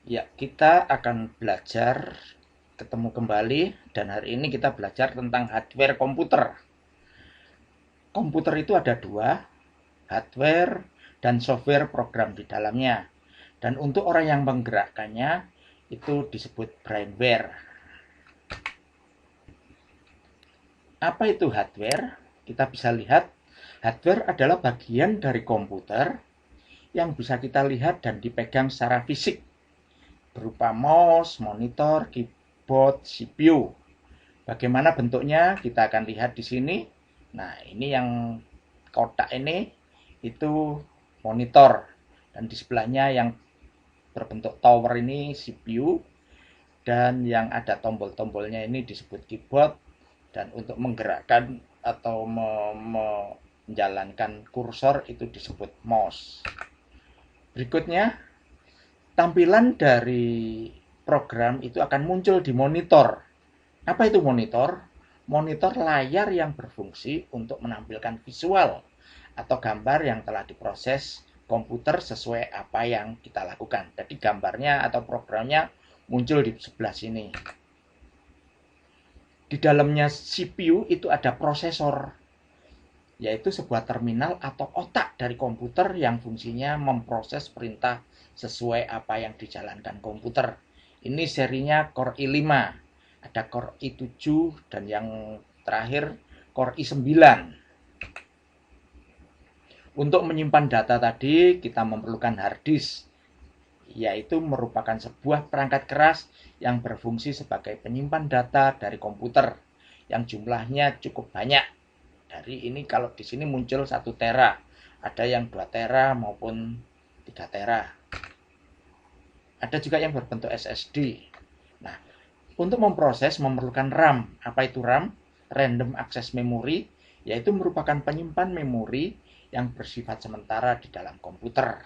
Ya, kita akan belajar ketemu kembali dan hari ini kita belajar tentang hardware komputer. Komputer itu ada dua, hardware dan software program di dalamnya. Dan untuk orang yang menggerakkannya itu disebut brainware. Apa itu hardware? Kita bisa lihat hardware adalah bagian dari komputer yang bisa kita lihat dan dipegang secara fisik berupa mouse, monitor, keyboard, CPU. Bagaimana bentuknya? Kita akan lihat di sini. Nah, ini yang kotak ini itu monitor dan di sebelahnya yang berbentuk tower ini CPU dan yang ada tombol-tombolnya ini disebut keyboard dan untuk menggerakkan atau menjalankan kursor itu disebut mouse. Berikutnya, tampilan dari program itu akan muncul di monitor. Apa itu monitor? Monitor layar yang berfungsi untuk menampilkan visual atau gambar yang telah diproses komputer sesuai apa yang kita lakukan. Jadi gambarnya atau programnya muncul di sebelah sini. Di dalamnya CPU itu ada prosesor, yaitu sebuah terminal atau otak dari komputer yang fungsinya memproses perintah sesuai apa yang dijalankan komputer. Ini serinya Core i5, ada Core i7 dan yang terakhir Core i9. Untuk menyimpan data tadi kita memerlukan hard disk, yaitu merupakan sebuah perangkat keras yang berfungsi sebagai penyimpan data dari komputer yang jumlahnya cukup banyak. Dari ini kalau di sini muncul 1 tera, ada yang 2 tera maupun 3 tera. Ada juga yang berbentuk SSD. Nah, untuk memproses memerlukan RAM. Apa itu RAM? Random Access Memory, yaitu merupakan penyimpan memori yang bersifat sementara di dalam komputer.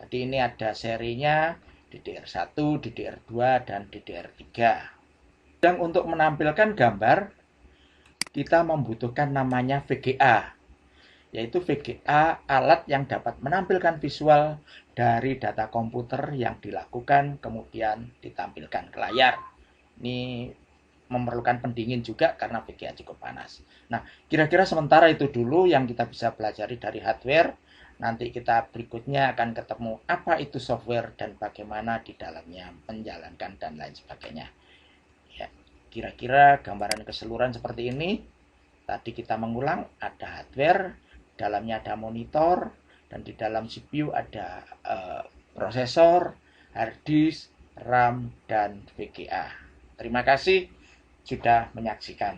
Jadi ini ada serinya DDR1, DDR2, dan DDR3. Dan untuk menampilkan gambar, kita membutuhkan namanya VGA, yaitu VGA alat yang dapat menampilkan visual dari data komputer yang dilakukan kemudian ditampilkan ke layar. Ini memerlukan pendingin juga karena VGA cukup panas. Nah, kira-kira sementara itu dulu yang kita bisa pelajari dari hardware. Nanti kita berikutnya akan ketemu apa itu software dan bagaimana di dalamnya menjalankan dan lain sebagainya. Ya, kira-kira gambaran keseluruhan seperti ini. Tadi kita mengulang, ada hardware, dalamnya ada monitor, dan di dalam CPU ada prosesor, hard disk, RAM, dan VGA. Terima kasih sudah menyaksikan.